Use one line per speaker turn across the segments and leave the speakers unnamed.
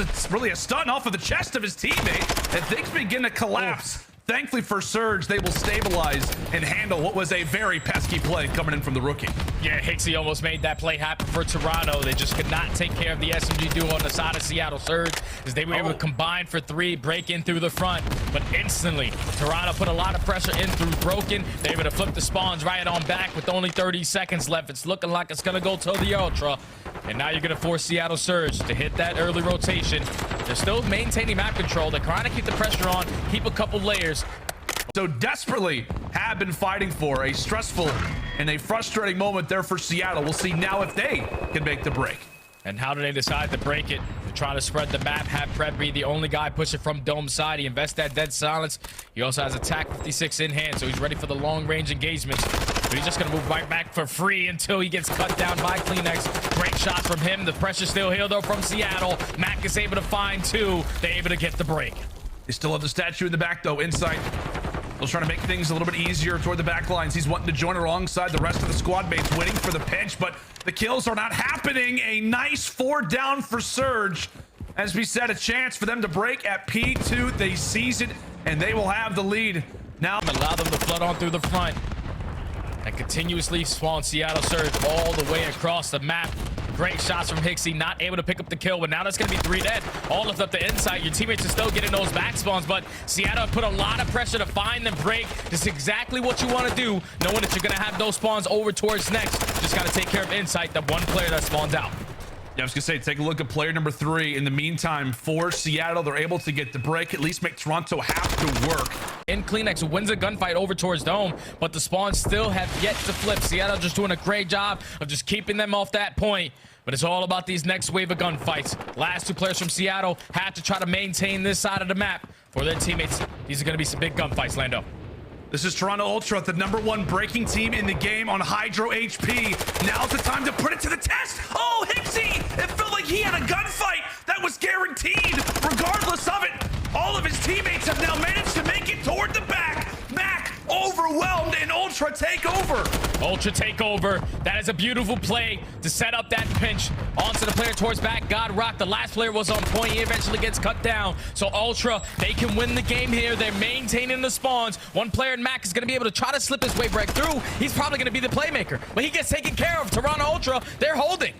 it's really a stun off of the chest of his teammate, and things begin to collapse. Thankfully for Surge, they will stabilize and handle what was a very pesky play coming in from the rookie.
Yeah, Hixie almost made that play happen for Toronto. They just could not take care of the SMG duo on the side of Seattle Surge as they were able to combine for 3, break in through the front. But instantly, Toronto put a lot of pressure in through Broken. They're able to flip the spawns right on back with only 30 seconds left. It's looking like it's going to go to the Ultra. And now you're going to force Seattle Surge to hit that early rotation. They're still maintaining map control. They're trying to keep the pressure on, keep a couple layers.
So desperately have been fighting for a stressful and a frustrating moment there for Seattle. We'll see now if they can make the break.
And how do they decide to break it? They're trying to spread the map, have Pred be the only guy pushing from Dome side. He invests that dead silence. He also has attack 56 in hand, so he's ready for the long-range engagements. But he's just going to move right back for free until he gets cut down by Kleenex. Great shots from him. The pressure's still here, though, from Seattle. Mac is able to find 2. They're able to get the break.
They still have the statue in the back, though, inside. He'll try to make things a little bit easier toward the back lines. He's wanting to join alongside the rest of the squad mates, waiting for the pinch, but the kills are not happening. A nice 4 down for Surge. As we said, a chance for them to break at P2. They seize it, and they will have the lead. Now,
allow them to flood on through the front and continuously spawn Seattle Surge all the way across the map. Great shots from Hixie, not able to pick up the kill, but now that's going to be 3 dead. All lift up the inside. Your teammates are still getting those back spawns, but Seattle put a lot of pressure to find them break. This is exactly what you want to do, knowing that you're going to have those spawns over towards next. Just got to take care of Insight, the one player that spawns out.
Yeah, I was gonna say, take a look at player number 3. In the meantime, for Seattle, they're able to get the break, at least make Toronto have to work.
In Kleenex wins a gunfight over towards Dome, but the spawns still have yet to flip. Seattle just doing a great job of just keeping them off that point. But it's all about these next wave of gunfights. Last 2 players from Seattle have to try to maintain this side of the map for their teammates. These are going to be some big gunfights, Lando.
This is Toronto Ultra, the #1 breaking team in the game on Hydro HP. Now's the time to put it to the test. Oh, Hixie! It felt like he had a gunfight that was guaranteed. Regardless of it, all of his teammates have now managed to make it toward the back. Mac overwhelmed and Ultra take over.
Ultra take over. That is a beautiful play to set up that pinch onto the player towards back. God Rock, the last player was on point. He eventually gets cut down. So Ultra, they can win the game here. They're maintaining the spawns. One player in Mac is going to be able to try to slip his way back through. He's probably going to be the playmaker, but he gets taken care of. Toronto Ultra, they're holding.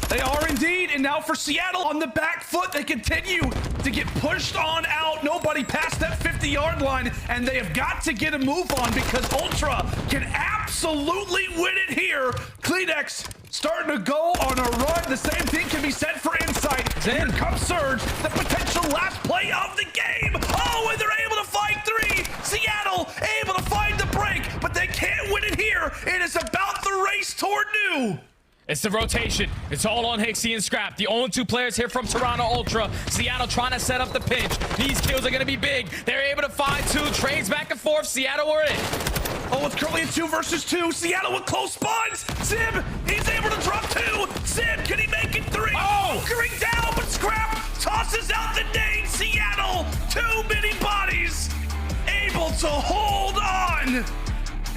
They are indeed, and now for Seattle on the back foot, they continue to get pushed on out. Nobody past that 50-yard line, and they have got to get a move on because Ultra can absolutely win it here. Kleenex starting to go on a run. The same thing can be said for Insight. Here comes Surge, the potential last play of the game. Oh, and they're able to find 3. Seattle able to find the break, but they can't win it here. It is about the race toward new.
It's the rotation. It's all on Hixie and Scrap. The only 2 players here from Toronto Ultra. Seattle trying to set up the pinch. These kills are going to be big. They're able to find 2. Trades back and forth. Seattle are in.
Oh, it's currently a 2 versus 2. Seattle with close spawns. Sib, he's able to drop 2. Sib, can he make it 3? Oh, going down, but Scrap tosses out the nade. Seattle, 2 many bodies, able to hold on.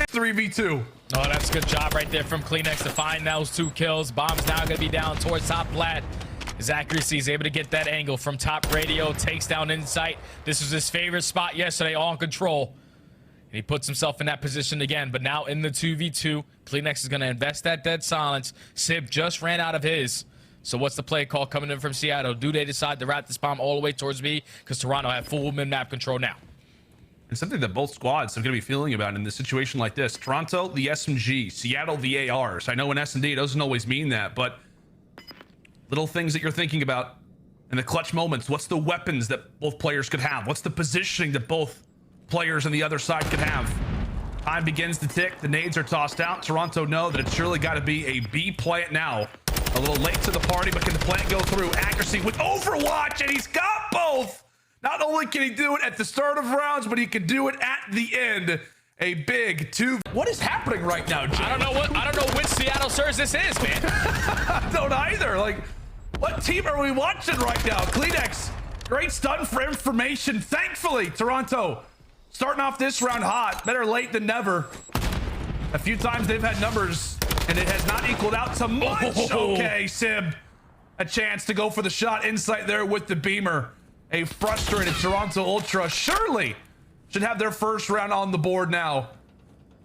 3v2.
Oh, that's a good job right there from Kleenex to find those 2 kills. Bomb's now going to be down towards top flat. His accuracy is able to get that angle from top radio, takes down Insight. This was his favorite spot yesterday, on control. And he puts himself in that position again, but now in the 2v2, Kleenex is going to invest that dead silence. Sib just ran out of his. So what's the play call coming in from Seattle? Do they decide to route this bomb all the way towards B? Because Toronto have full mid-map control now.
And something that both squads are going to be feeling about in this situation like this. Toronto, the SMG. Seattle, the ARs. I know in S&D it doesn't always mean that, but little things that you're thinking about in the clutch moments. What's the weapons that both players could have? What's the positioning that both players on the other side could have? Time begins to tick. The nades are tossed out. Toronto know that it's surely got to be a B plant now. A little late to the party, but can the plant go through? Accuracy with Overwatch, and he's got both. Not only can he do it at the start of rounds, but he can do it at the end. A big 2. What is happening right now, Jim?
I don't know which Seattle Surge this is, man.
I don't either. Like, what team are we watching right now? Kleenex, great stun for information. Thankfully, Toronto starting off this round hot. Better late than never. A few times they've had numbers, and it has not equaled out to much. Okay, Sib. a chance to go for the shot inside there with the beamer. A frustrated Toronto Ultra surely should have their first round on the board now.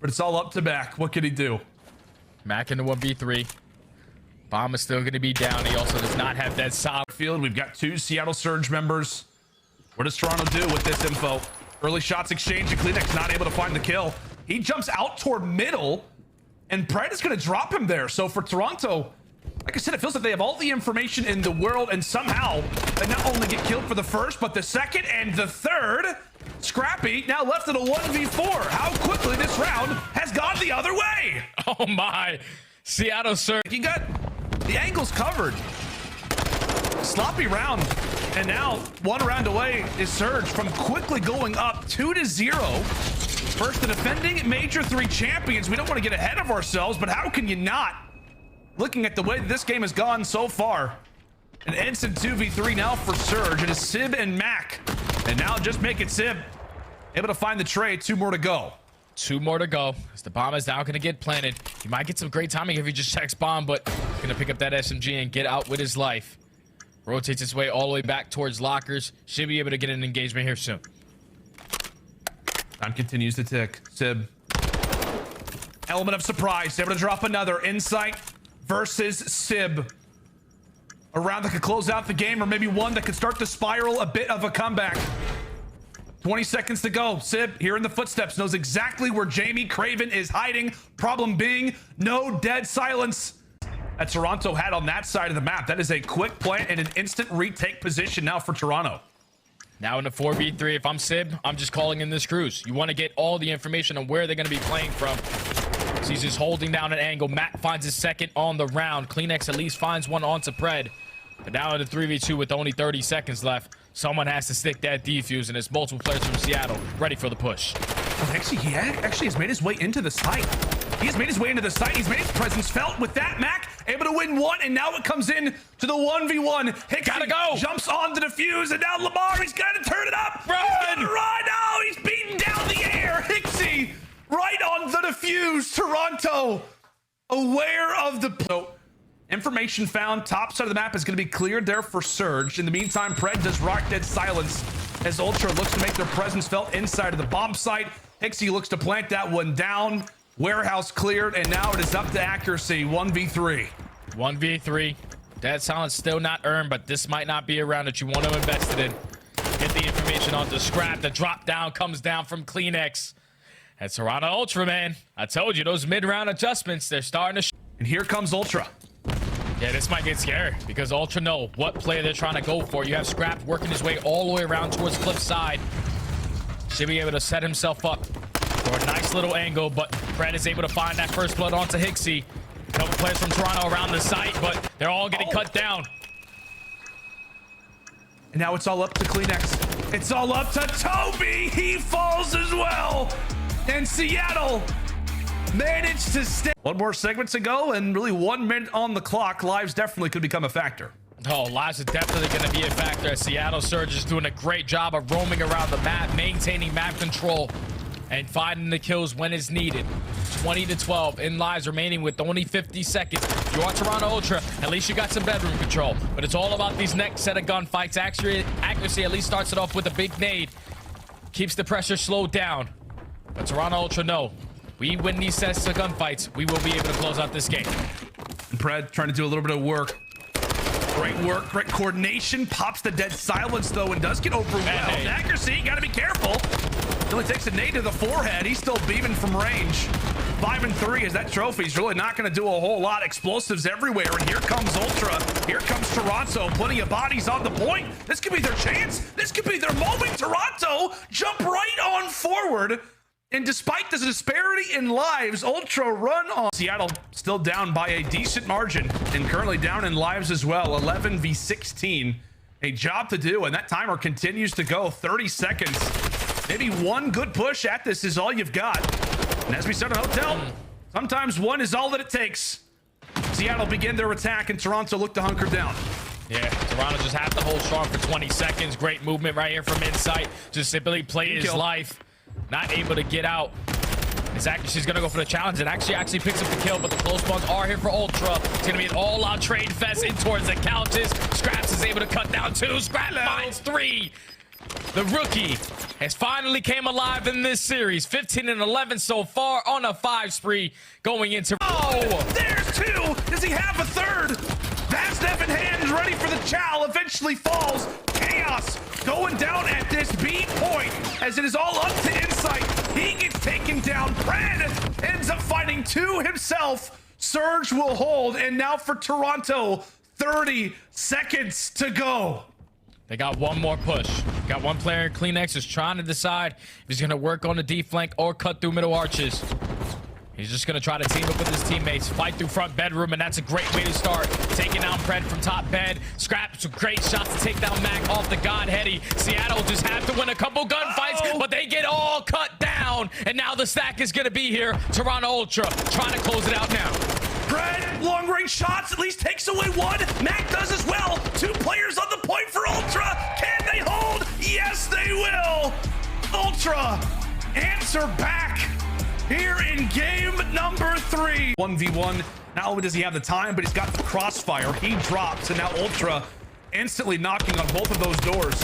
But it's all up to Mac. What can he do?
Mac in the 1v3. Bomb is still going to be down. He also does not have that solid
field. We've got 2 Seattle Surge members. What does Toronto do with this info? Early shots exchange, and Kleenex not able to find the kill. He jumps out toward middle, and Pred is going to drop him there. So for Toronto, like I said, it feels like they have all the information in the world, and somehow they not only get killed for the first, but the second and the third. Scrappy now left in a 1v4. How quickly this round has gone the other way.
Oh my. Seattle Surge.
You got the angles covered. Sloppy round. And now 1 round away is Surge from quickly going up 2-0. First, the defending Major 3 champions. We don't want to get ahead of ourselves, but how can you not? Looking at the way this game has gone so far. An instant 2v3 now for Surge. It is Sib and Mac. And now just make it Sib. Able to find the trade. 2 more to go.
2 more to go. As the bomb is now going to get planted. He might get some great timing if he just checks bomb, but he's going to pick up that SMG and get out with his life. Rotates his way all the way back towards lockers. Should be able to get an engagement here soon.
Time continues to tick. Sib. Element of surprise. Able to drop another. Insight versus Sib. A round that could close out the game, or maybe one that could start to spiral a bit of a comeback. 20 seconds to go. Sib, hearing the footsteps, knows exactly where Jamie Craven is hiding. Problem being, no dead silence that Toronto had on that side of the map. That is a quick plant and an instant retake position now for Toronto.
Now in the 4v3, if I'm Sib, I'm just calling in this cruise. You want to get all the information on where they're going to be playing from. So he's just holding down an angle. Matt finds his second on the round. Kleenex at least finds one onto Pred. But now in the 3v2 with only 30 seconds left, someone has to stick that defuse, and it's multiple players from Seattle ready for the push.
Well, actually, he actually has made his way into the site. He has made his way into the site. He's made his presence felt with that. Mac able to win 1, and now it comes in to the 1v1. Hicksy
gotta go.
Jumps on the defuse, and now Lamar, he's got to turn it up.
Run!
He's gonna run! Oh, he's beating down the air. Hicksy right on the defuse. Toronto aware of the... So, information found. Top side of the map is going to be cleared there for Surge. In the meantime, Pred does rock dead silence as Ultra looks to make their presence felt inside of the bomb site. Hicksy looks to plant that one down. Warehouse cleared, and now it is up to accuracy. 1v3.
1v3. Dead silence still not earned, but this might not be a round that you want to invest it in. Get the information on the scrap. The drop down comes down from Kleenex. That's Toronto Ultra, man. I told you, those mid-round adjustments, they're starting to...
And here comes Ultra.
Yeah, this might get scary because Ultra know what play they're trying to go for. You have Scrap working his way all the way around towards Cliffside. Should be able to set himself up for a nice little angle, but Pred is able to find that first blood onto Hicksy. A couple players from Toronto around the site, but they're all getting cut down.
And now it's all up to Kleenex. It's all up to Toby. He falls as well. And Seattle managed to stay. 1 more segment to go, and really 1 minute on the clock. Lives definitely could become a factor.
Oh, lives are definitely going to be a factor. Seattle Surge is doing a great job of roaming around the map, maintaining map control, and finding the kills when it's needed. 20-12 in lives remaining with only 50 seconds. If you are Toronto Ultra, at least you got some bedroom control. But it's all about these next set of gunfights. Accuracy at least starts it off with a big nade. Keeps the pressure slowed down. But Toronto Ultra know, we win these sets of gunfights, we will be able to close out this game.
And Pred trying to do a little bit of work. Great work, great coordination. Pops the dead silence, though, and does get overwhelmed. Accuracy, got to be careful. It only takes a nade to the forehead. He's still beaming from range. 5 and 3 as that trophy's really not going to do a whole lot. Explosives everywhere, and here comes Ultra. Here comes Toronto. Plenty of bodies on the point. This could be their chance. This could be their moment. Toronto jump right on forward. And despite the disparity in lives, Ultra run on. Seattle still down by a decent margin and currently down in lives as well. 11 v 16. A job to do, and that timer continues to go. 30 seconds. Maybe 1 good push at this is all you've got. And as we said in Hotel, sometimes 1 is all that it takes. Seattle begin their attack, and Toronto look to hunker down.
Yeah, Toronto just have to hold strong for 20 seconds. Great movement right here from Insight. Just simply play his life. Not able to get out. Exactly, she's gonna go for the challenge and actually picks up the kill, but the close spawns are here for Ultra. It's gonna be an all-out trade fest in towards the couches. Scraps is able to cut down 2. Scrap finds 3. The rookie has finally came alive in this series. 15 and 11 so far on a 5 spree going into.
Oh, there's 2. Does he have a 3rd? That's Devin Hands ready for the chow. Eventually falls. Chaos going down at this B point as it is all up to Insight. He gets taken down. Pred ends up fighting 2 himself. Surge will hold, and now for Toronto, 30 seconds to go.
They got one more push. Got one player in Kleenex who's trying to decide if he's going to work on the D flank or cut through middle arches. He's just going to try to team up with his teammates, fight through front bedroom, and that's a great way to start. Taking down Pred from top bed. Scraps with great shots to take down Mac off the Godheady. Seattle just have to win a couple gunfights, but they get all cut down. And now the stack is going to be here. Toronto Ultra trying to close it out now.
Pred, long range shots, at least takes away 1. Mac does as well. 2 players on the point for Ultra. Can they hold? Yes, they will. Ultra answer back here in game number 3. 1v1. Not only does he have the time, but he's got the crossfire. He drops, and now Ultra instantly knocking on both of those doors.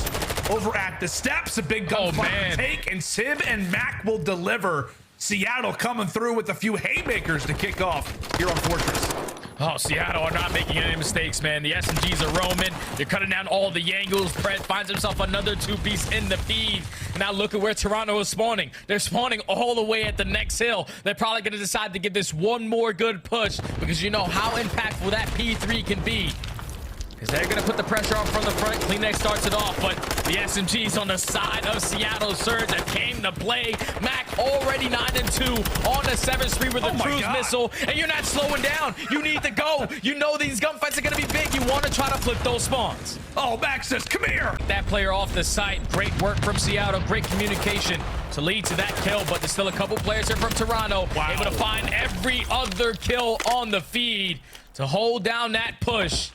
Over at the steps, a big gunfight to take, and Sib and Mac will deliver. Seattle coming through with a few haymakers to kick off here on Fortress.
Oh, Seattle are not making any mistakes, man. The SMGs are roaming. They're cutting down all the angles. Pred finds himself another 2-piece in the feed. And now look at where Toronto is spawning. They're spawning all the way at the next hill. They're probably going to decide to give this one more good push because you know how impactful that P3 can be. Because they're going to put the pressure on from the front. Kleenex starts it off, but the SMGs on the side of Seattle Surge that came to play. Mac already 9-2 on the 7th spree with a cruise missile, and you're not slowing down. You need to go. You know these gunfights are going to be big. You want to try to flip those spawns.
Oh, Mac says, come here.
That player off the site. Great work from Seattle. Great communication to lead to that kill, but there's still a couple players here from Toronto. Wow. Able to find every other kill on the feed to hold down that push.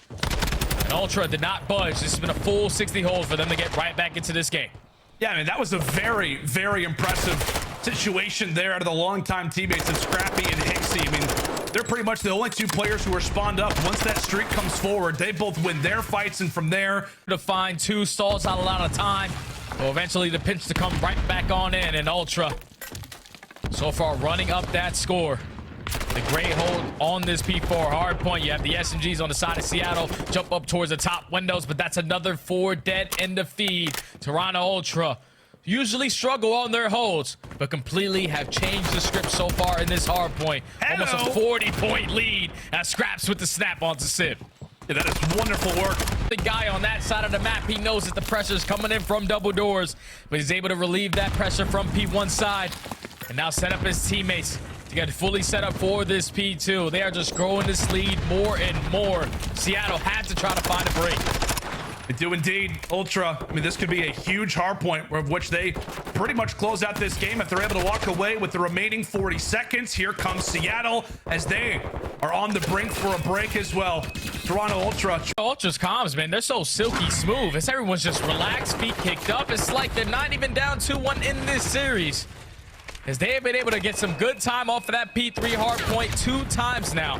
Ultra did not budge. This has been a full 60 holds for them to get right back into this game.
Yeah, I mean, that was a very, very impressive situation there out of the longtime teammates of Scrappy and Hixie. I mean, they're pretty much the only 2 players who are spawned up. Once that streak comes forward, they both win their fights, and from there
to find 2 stalls out a lot of time. Well, eventually the pinch to come right back on in, and Ultra so far running up that score. The great hold on this P4 hard point. You have the SMGs on the side of Seattle jump up towards the top windows, but that's another 4 dead in the feed. Toronto Ultra usually struggle on their holds, but completely have changed the script so far in this hard point.
Hello.
Almost a 40-point lead as Scraps with the snap onto Sib.
Yeah, that is wonderful work.
The guy on that side of the map, he knows that the pressure is coming in from double doors, but he's able to relieve that pressure from P1 side and now set up his teammates to get fully set up for this P2. They are just growing this lead more and more. Seattle had to try to find a break.
They do indeed. Ultra, I mean, this could be a huge hard point of which they pretty much close out this game if they're able to walk away with the remaining 40 seconds. Here comes Seattle as they are on the brink for a break as well. Toronto Ultra.
Ultra's comms, man, they're so silky smooth. It's everyone's just relaxed, feet kicked up. It's like they're not even down 2-1 in this series, as they have been able to get some good time off of that P3 hard point 2 times now,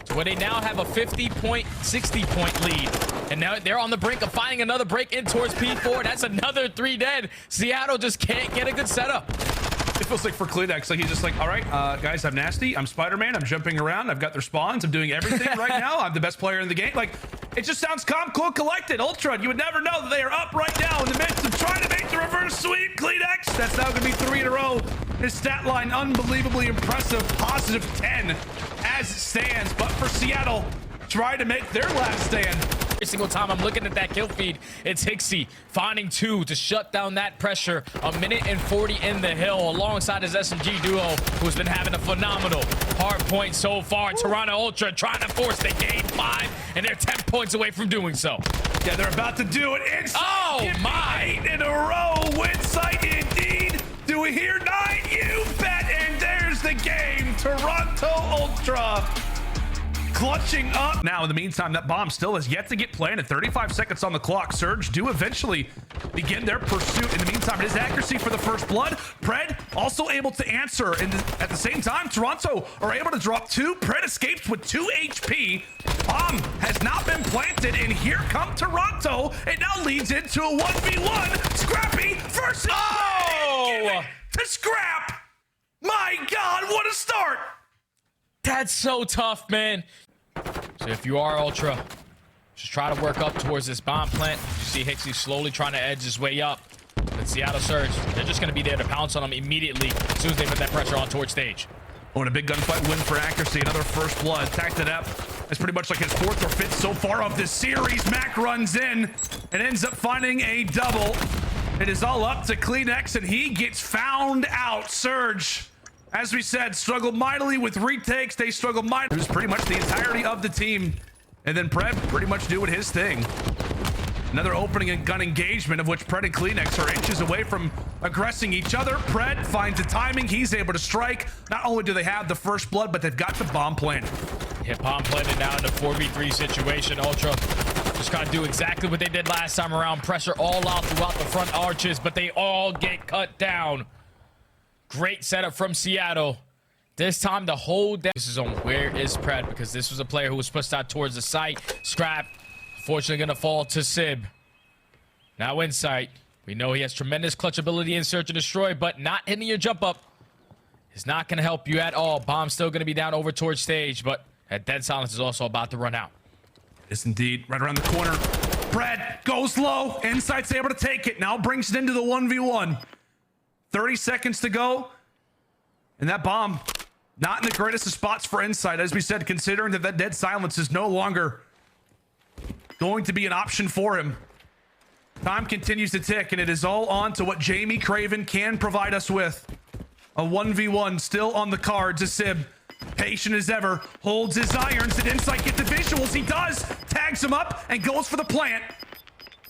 to where they now have a 50-point, 60-point lead. And now they're on the brink of finding another break in towards P4. That's another 3 dead. Seattle just can't get a good setup.
It feels like for Kleenex, like he's just like, all right, guys, I'm nasty. I'm Spider-Man. I'm jumping around. I've got their spawns. I'm doing everything right now. I'm the best player in the game. Like, it just sounds calm, cool, collected. Ultra, you would never know that they are up right now in the midst of trying to make the reverse sweep. Kleenex, that's now going to be 3 in a row. His stat line, unbelievably impressive. Positive 10 as it stands. But for Seattle, try to make their last stand.
Every single time I'm looking at that kill feed, it's Hixie finding 2 to shut down that pressure. 1 minute and 40 in the hill alongside his SMG duo, who's been having a phenomenal hard point so far. Toronto Ultra trying to force the game 5, and they're 10 points away from doing so.
Yeah, they're about to do it. Inside.
Oh my!
8 in a row. Win sight indeed. Do we hear 9? You bet. And there's the game. Toronto Ultra clutching up. Now, in the meantime, that bomb still has yet to get planted. 35 seconds on the clock. Surge do eventually begin their pursuit. In the meantime, it is accuracy for the first blood. Pred also able to answer. And at the same time, Toronto are able to drop 2. Pred escapes with 2 HP. Bomb has not been planted, and here come Toronto. It now leads into a 1v1. Scrappy versus
Oh!
to Scrap. My God, what a start!
That's so tough, man. So if you are Ultra, just try to work up towards this bomb plant. You see Hixie slowly trying to edge his way up. But Seattle Surge, they're just going to be there to pounce on him immediately as soon as they put that pressure on towards stage.
Oh, and a big gunfight win for accuracy. Another first blood. Tacked it up. It's pretty much like his 4th or 5th so far of this series. Mac runs in and ends up finding a double. It is all up to Kleenex, and he gets found out. Surge, as we said, struggled mightily with retakes. They struggled mightily. It was pretty much the entirety of the team. And then Pred pretty much doing his thing. Another opening and gun engagement, of which Pred and Kleenex are inches away from aggressing each other. Pred finds the timing. He's able to strike. Not only do they have the first blood, but they've got the bomb planted.
Hit bomb planted now in the 4v3 situation. Ultra just gotta do exactly what they did last time around. Pressure all out throughout the front arches, but they all get cut down. Great setup from Seattle. This time to hold down. This is on where is Pred, because this was a player who was pushed out towards the site. Scrap, unfortunately gonna fall to Sib. Now Insight. We know he has tremendous clutch ability in Search and Destroy, but not hitting your jump up is not gonna help you at all. Bomb's still gonna be down over towards stage, but that dead silence is also about to run out.
Yes, indeed. Right around the corner. Pred goes low. Insight's able to take it. Now brings it into the 1v1. 30 seconds to go. And that bomb, not in the greatest of spots for Insight, as we said, considering that dead silence is no longer going to be an option for him. Time continues to tick, and it is all on to what Jamie Craven can provide us with. A 1v1 still on the cards as Sib, patient as ever, holds his irons. Did Insight get the visuals? He does. Tags him up and goes for the plant.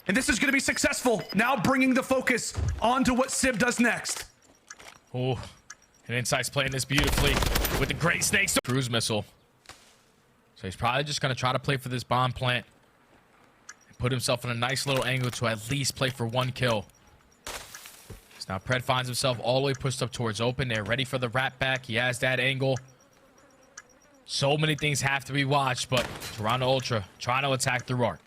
And this is going to be successful. Now bringing the focus onto what Sib does next.
Oh, and Insight's playing this beautifully with the great snakes. Cruise missile. So he's probably just going to try to play for this bomb plant and put himself in a nice little angle to at least play for 1 kill. So now Pred finds himself all the way pushed up towards open. They're ready for the wrap back. He has that angle. So many things have to be watched, but Toronto Ultra trying to attack through arc.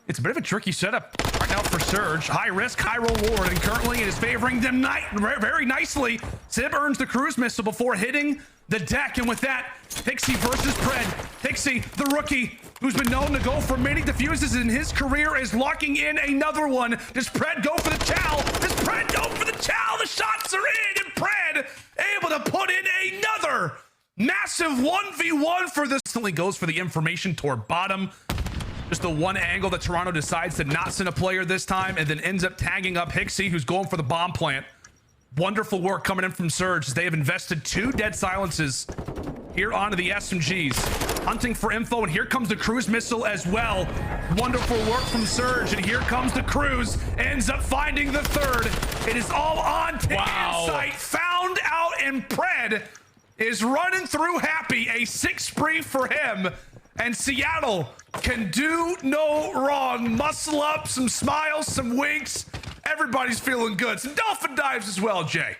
It's a bit of a tricky setup right now for Surge. High risk, high reward, and currently it is favoring them very nicely. Sib earns the cruise missile before hitting the deck, and with that, Pixie versus Pred. Pixie, the rookie, who's been known to go for many defuses in his career, is locking in another one. Does Pred go for the chow? Does Pred go for the chow? The shots are in, and Pred able to put in another massive 1v1 for this. Instantly goes for the information toward bottom. Just the one angle that Toronto decides to not send a player this time, and then ends up tagging up Hixie, who's going for the bomb plant. Wonderful work coming in from Surge as they have invested 2 dead silences here onto the SMGs. Hunting for info, and here comes the cruise missile as well. Wonderful work from Surge, and here comes the cruise. Ends up finding the 3rd. It is all on to Insight. Found out, and Pred is running through happy. A 6 spree for him. And Seattle can do no wrong. Muscle up, some smiles, some winks. Everybody's feeling good. Some dolphin dives as well, Jay.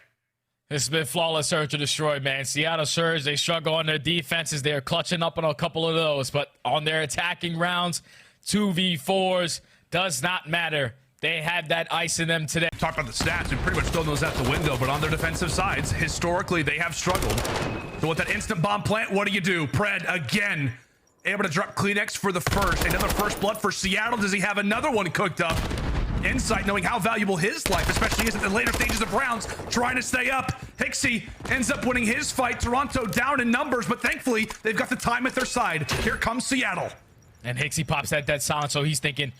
This has been flawless Search and Destroy, man. Seattle Surge, they struggle on their defenses. They're clutching up on a couple of those, but on their attacking rounds, 2v4s, does not matter. They had that ice in them today.
Talk about the stats, we pretty much throw those out the window, but on their defensive sides, historically, they have struggled. So with that instant bomb plant, what do? Pred, again, able to drop Kleenex for the first. Another first blood for Seattle. Does he have another one cooked up? Insight, knowing how valuable his life, especially is at the later stages of rounds, trying to stay up. Hixie ends up winning his fight. Toronto down in numbers, but thankfully, they've got the time at their side. Here comes Seattle.
And Hixie pops that dead silence, so he's thinking,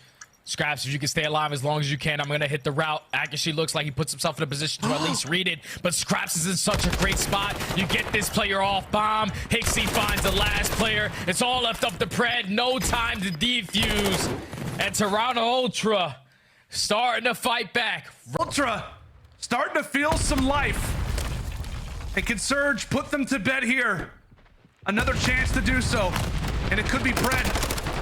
Scraps, if you can stay alive as long as you can, I'm going to hit the route. Accuracy looks like he puts himself in a position to at least read it, but Scraps is in such a great spot. You get this player off bomb. Hixie finds the last player. It's all left up to Pred. No time to defuse. And Toronto Ultra starting to fight back.
Ultra starting to feel some life. And can Surge put them to bed here? Another chance to do so. And it could be Brent,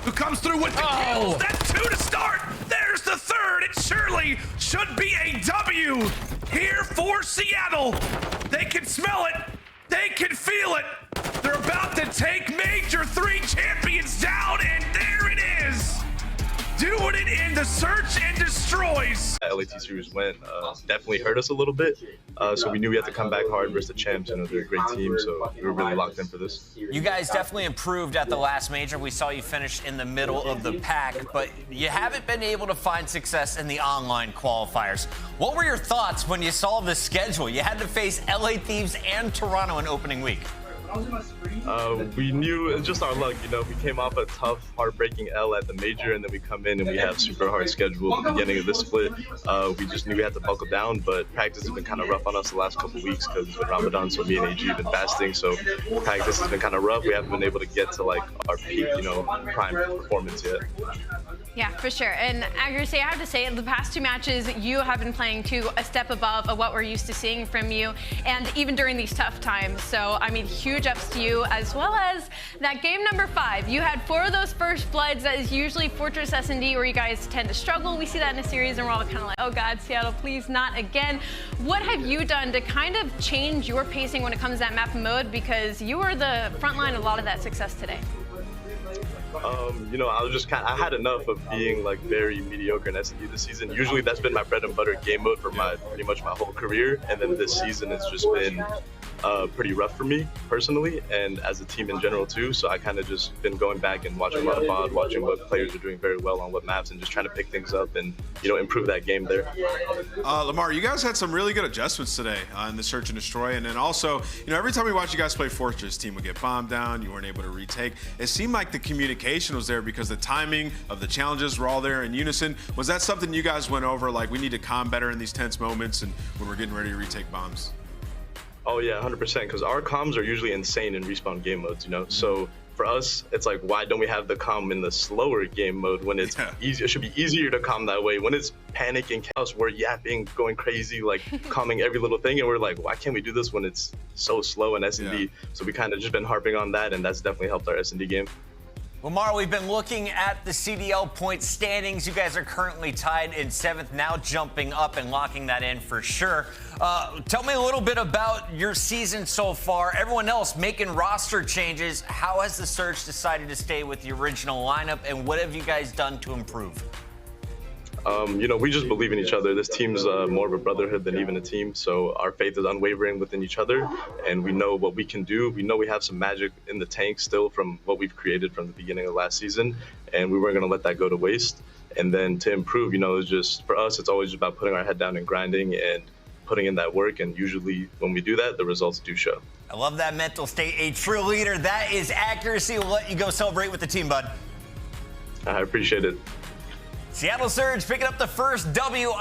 who comes through with the kills. That's 2 to start. There's the third. It surely should be a W here for Seattle. They can smell it. They can feel it. They're about to take Major 3 champions down, and there it is. Doing it in the search and destroys.
That LAT series win definitely hurt us a little bit. So we knew we had to come back hard versus the champs. You know, they're a great team, so we were really locked in for this.
You guys definitely improved at the last major. We saw you finish in the middle of the pack, but you haven't been able to find success in the online qualifiers. What were your thoughts when you saw the schedule? You had to face LA Thieves and Toronto in opening week.
We knew it's just our luck, you know. We came off a tough, heartbreaking L at the major, and then we come in and we have super hard schedule at the beginning of this split. We just knew we had to buckle down, but practice has been kind of rough on us the last couple weeks because it's been Ramadan, so me and AG have been fasting, so practice has been kind of rough. We haven't been able to get to like our peak, you know, prime performance yet.
Yeah, for sure. And Accuracy, I have to say, the past 2 matches, you have been playing to a step above of what we're used to seeing from you, and even during these tough times. So, I mean, huge ups to you, as well as that game number 5. You had 4 of those first bloods. That is usually Fortress S&D, where you guys tend to struggle. We see that in a series, and we're all kind of like, oh God, Seattle, please not again. What have you done to kind of change your pacing when it comes to that map mode? Because you were the front line of a lot of that success today.
You know, I had enough of being like very mediocre in S&D this season. Usually that's been my bread and butter game mode for pretty much my whole career, and then this season has just been pretty rough for me personally, and as a team in general too. So I kind of just been going back and watching a lot of VOD, watching what players are doing very well on what maps, and just trying to pick things up and, you know, improve that game there.
Lamar, you guys had some really good adjustments today in the search and destroy, and then also, you know, every time we watch you guys play Fortress, team would get bombed down, you weren't able to retake. It seemed like the communication was there because the timing of the challenges were all there in unison. Was that something you guys went over, like we need to calm better in these tense moments and when we're getting ready to retake bombs?
Oh yeah, 100%, because our comms are usually insane in respawn game modes, you know? So for us, it's like, why don't we have the comm in the slower game mode when it's easy? It should be easier to comm that way. When it's panic and chaos, we're yapping, going crazy, like calming every little thing, and we're like, why can't we do this when it's so slow in S&D? Yeah. So we kind of just been harping on that, and that's definitely helped our S&D game.
Lamar, we've been looking at the CDL point standings. You guys are currently tied in 7th, now jumping up and locking that in for sure. Tell me a little bit about your season so far. Everyone else making roster changes. How has the Surge decided to stay with the original lineup, and what have you guys done to improve?
You know, we just believe in each other. This team's more of a brotherhood than even a team, so our faith is unwavering within each other, and we know what we can do. We know we have some magic in the tank still from what we've created from the beginning of last season, and we weren't going to let that go to waste. And then to improve, you know, it's just, for us, it's always about putting our head down and grinding and putting in that work, and usually when we do that, the results do show.
I love that mental state. A true leader. That is Accuracy. We'll let you go celebrate with the team, bud.
I appreciate it.
Seattle Surge picking up the first W on